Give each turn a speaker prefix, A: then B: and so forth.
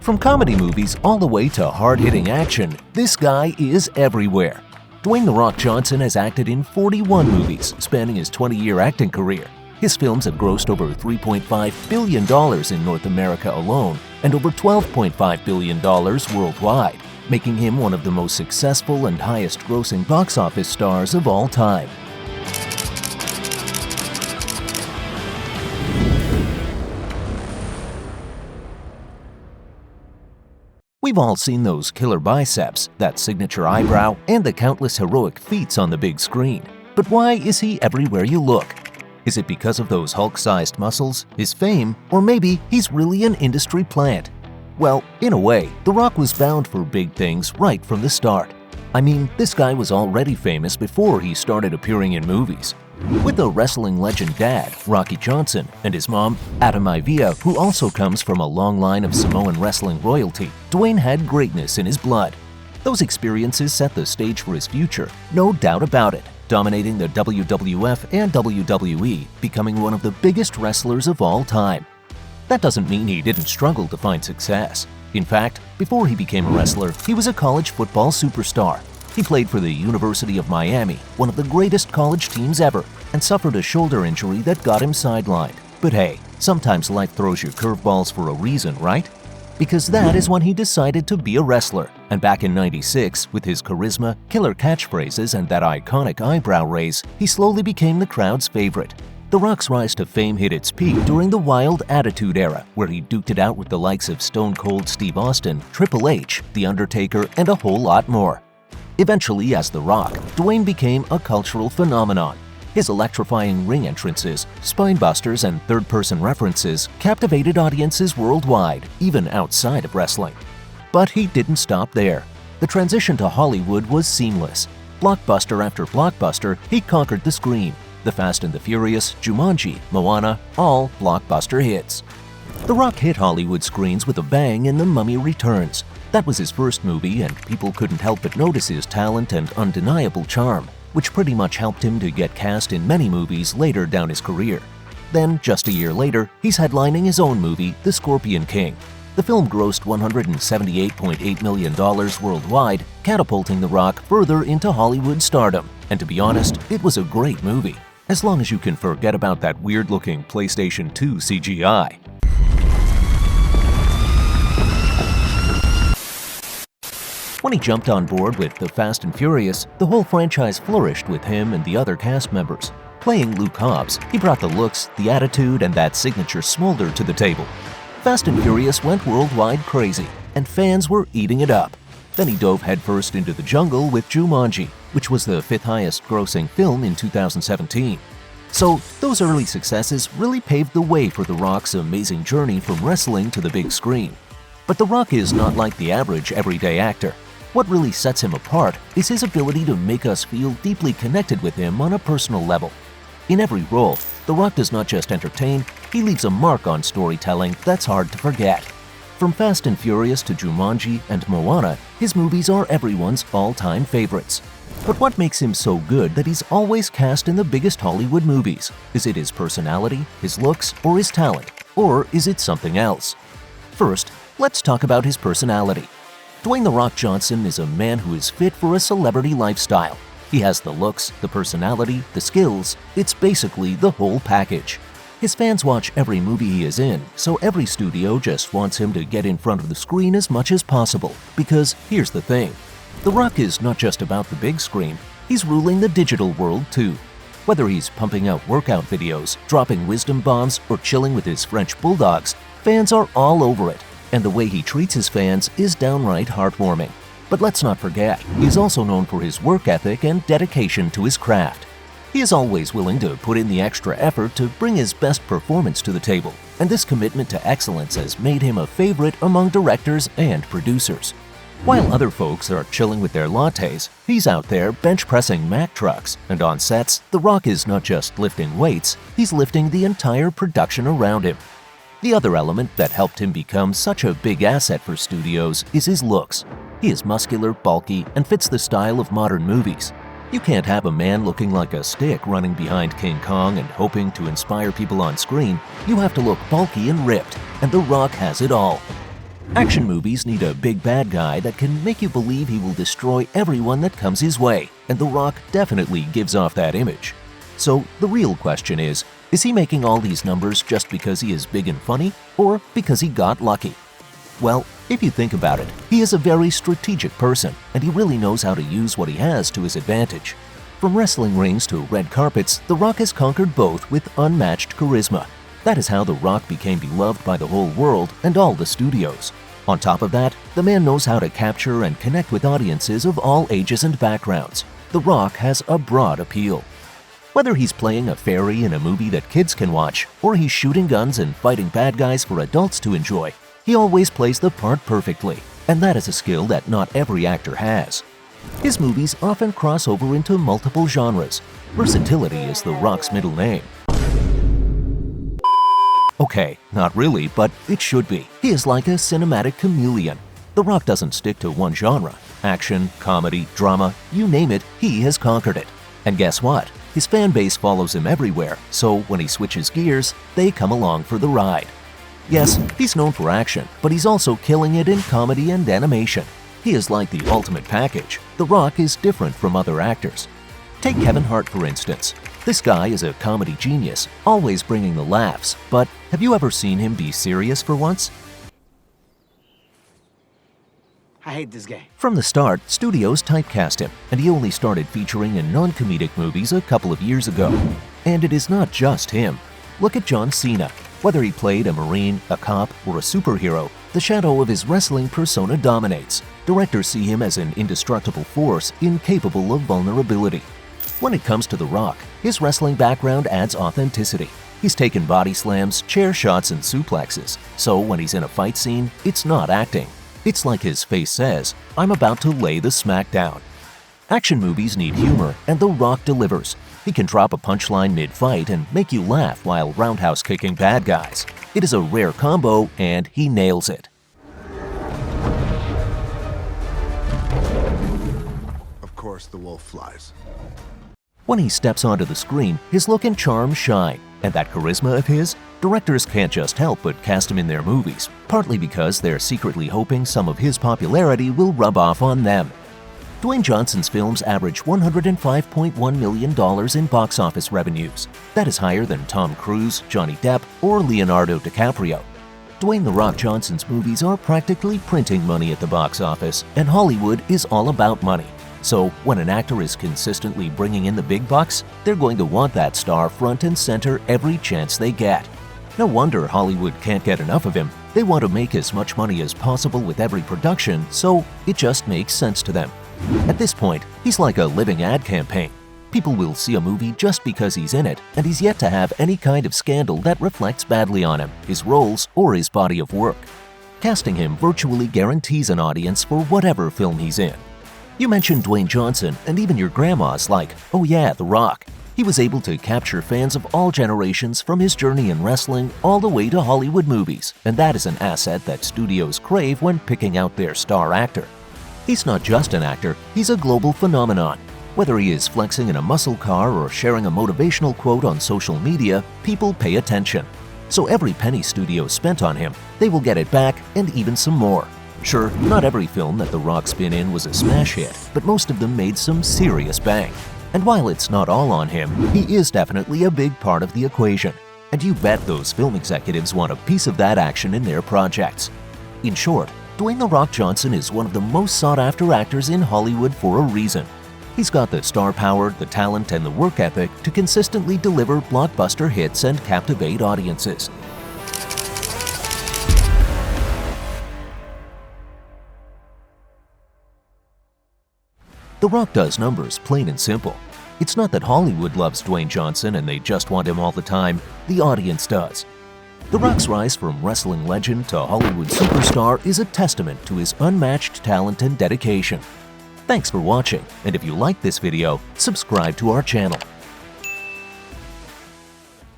A: From comedy movies all the way to hard-hitting action, this guy is everywhere. Dwayne "The Rock" Johnson has acted in 41 movies, spanning his 20-year acting career. His films have grossed over $3.5 billion in North America alone and over $12.5 billion worldwide, making him one of the most successful and highest-grossing box office stars of all time. We've all seen those killer biceps, that signature eyebrow, and the countless heroic feats on the big screen. But why is he everywhere you look? Is it because of those Hulk-sized muscles, his fame, or maybe he's really an industry plant? Well, in a way, The Rock was bound for big things right from the start. I mean, this guy was already famous before he started appearing in movies. With a wrestling legend dad, Rocky Johnson, and his mom, Atta Maivia, who also comes from a long line of Samoan wrestling royalty, Dwayne had greatness in his blood. Those experiences set the stage for his future, no doubt about it, dominating the WWF and WWE, becoming one of the biggest wrestlers of all time. That doesn't mean he didn't struggle to find success. In fact, before he became a wrestler, he was a college football superstar. He played for the University of Miami, one of the greatest college teams ever, and suffered a shoulder injury that got him sidelined. But hey, sometimes life throws you curveballs for a reason, right? Because that is when he decided to be a wrestler. And back in '96, with his charisma, killer catchphrases, and that iconic eyebrow raise, he slowly became the crowd's favorite. The Rock's rise to fame hit its peak during the Wild Attitude Era, where he duked it out with the likes of Stone Cold Steve Austin, Triple H, The Undertaker, and a whole lot more. Eventually, as The Rock, Dwayne became a cultural phenomenon. His electrifying ring entrances, spine-busters, and third-person references captivated audiences worldwide, even outside of wrestling. But he didn't stop there. The transition to Hollywood was seamless. Blockbuster after blockbuster, he conquered the screen. The Fast and the Furious, Jumanji, Moana, all blockbuster hits. The Rock hit Hollywood screens with a bang in The Mummy Returns. That was his first movie, and people couldn't help but notice his talent and undeniable charm, which pretty much helped him to get cast in many movies later down his career. Then, just a year later, he's headlining his own movie, The Scorpion King. The film grossed $178.8 million worldwide, catapulting The Rock further into Hollywood stardom. And to be honest, it was a great movie, as long as you can forget about that weird-looking PlayStation 2 CGI. When he jumped on board with The Fast and Furious, the whole franchise flourished with him and the other cast members. Playing Luke Hobbs, he brought the looks, the attitude, and that signature smolder to the table. Fast and Furious went worldwide crazy, and fans were eating it up. Then he dove headfirst into the jungle with Jumanji, which was the fifth highest grossing film in 2017. So, those early successes really paved the way for The Rock's amazing journey from wrestling to the big screen. But The Rock is not like the average everyday actor. What really sets him apart is his ability to make us feel deeply connected with him on a personal level. In every role, The Rock does not just entertain, he leaves a mark on storytelling that's hard to forget. From Fast and Furious to Jumanji and Moana, his movies are everyone's all-time favorites. But what makes him so good that he's always cast in the biggest Hollywood movies? Is it his personality, his looks, or his talent? Or is it something else? First, let's talk about his personality. Dwayne "The Rock" Johnson is a man who is fit for a celebrity lifestyle. He has the looks, the personality, the skills. It's basically the whole package. His fans watch every movie he is in, so every studio just wants him to get in front of the screen as much as possible. Because here's the thing. The Rock is not just about the big screen, he's ruling the digital world too. Whether he's pumping out workout videos, dropping wisdom bombs, or chilling with his French bulldogs, fans are all over it. And the way he treats his fans is downright heartwarming. But let's not forget, he is also known for his work ethic and dedication to his craft. He is always willing to put in the extra effort to bring his best performance to the table, and this commitment to excellence has made him a favorite among directors and producers. While other folks are chilling with their lattes, he's out there bench pressing Mack trucks, and on sets, The Rock is not just lifting weights, he's lifting the entire production around him. The other element that helped him become such a big asset for studios is his looks. He is muscular, bulky, and fits the style of modern movies. You can't have a man looking like a stick running behind King Kong and hoping to inspire people on screen. You have to look bulky and ripped, and The Rock has it all. Action movies need a big bad guy that can make you believe he will destroy everyone that comes his way, and The Rock definitely gives off that image. So the real question is he making all these numbers just because he is big and funny, or because he got lucky? Well, if you think about it, he is a very strategic person, and he really knows how to use what he has to his advantage. From wrestling rings to red carpets, The Rock has conquered both with unmatched charisma. That is how The Rock became beloved by the whole world and all the studios. On top of that, the man knows how to capture and connect with audiences of all ages and backgrounds. The Rock has a broad appeal. Whether he's playing a fairy in a movie that kids can watch, or he's shooting guns and fighting bad guys for adults to enjoy, he always plays the part perfectly, and that is a skill that not every actor has. His movies often cross over into multiple genres. Versatility is The Rock's middle name. Okay, not really, but it should be. He is like a cinematic chameleon. The Rock doesn't stick to one genre. Action, comedy, drama, you name it, he has conquered it. And guess what? His fan base follows him everywhere, so when he switches gears, they come along for the ride. Yes, he's known for action, but he's also killing it in comedy and animation. He is like the ultimate package. The Rock is different from other actors. Take Kevin Hart, for instance. This guy is a comedy genius, always bringing the laughs, but have you ever seen him be serious for once?
B: I hate this guy.
A: From the start, studios typecast him, and he only started featuring in non-comedic movies a couple of years ago. And it is not just him. Look at John Cena. Whether he played a Marine, a cop, or a superhero, the shadow of his wrestling persona dominates. Directors see him as an indestructible force incapable of vulnerability. When it comes to The Rock, his wrestling background adds authenticity. He's taken body slams, chair shots, and suplexes, so when he's in a fight scene, it's not acting. It's like his face says, "I'm about to lay the smack down." Action movies need humor, and The Rock delivers. He can drop a punchline mid-fight and make you laugh while roundhouse kicking bad guys. It is a rare combo, and he nails it.
C: Of course, the wolf flies.
A: When he steps onto the screen, his look and charm shine, and that charisma of his, directors can't just help but cast him in their movies, partly because they're secretly hoping some of his popularity will rub off on them. Dwayne Johnson's films average $105.1 million in box office revenues. That is higher than Tom Cruise, Johnny Depp, or Leonardo DiCaprio. Dwayne "The Rock" Johnson's movies are practically printing money at the box office, and Hollywood is all about money. So when an actor is consistently bringing in the big bucks, they're going to want that star front and center every chance they get. No wonder Hollywood can't get enough of him. They want to make as much money as possible with every production, so it just makes sense to them. At this point, he's like a living ad campaign. People will see a movie just because he's in it, and he's yet to have any kind of scandal that reflects badly on him, his roles, or his body of work. Casting him virtually guarantees an audience for whatever film he's in. You mentioned Dwayne Johnson, and even your grandma's like, "Oh yeah, The Rock." He was able to capture fans of all generations from his journey in wrestling all the way to Hollywood movies, and that is an asset that studios crave when picking out their star actor. He's not just an actor, he's a global phenomenon. Whether he is flexing in a muscle car or sharing a motivational quote on social media, people pay attention. So every penny studios spent on him, they will get it back and even some more. Sure, not every film that The Rock's been in was a smash hit, but most of them made some serious bang. And while it's not all on him, he is definitely a big part of the equation. And you bet those film executives want a piece of that action in their projects. In short, Dwayne "The Rock" Johnson is one of the most sought-after actors in Hollywood for a reason. He's got the star power, the talent, and the work ethic to consistently deliver blockbuster hits and captivate audiences. The Rock does numbers, plain and simple. It's not that Hollywood loves Dwayne Johnson and they just want him all the time, the audience does. The Rock's rise from wrestling legend to Hollywood superstar is a testament to his unmatched talent and dedication. Thanks for watching, and if you liked this video, subscribe to our channel.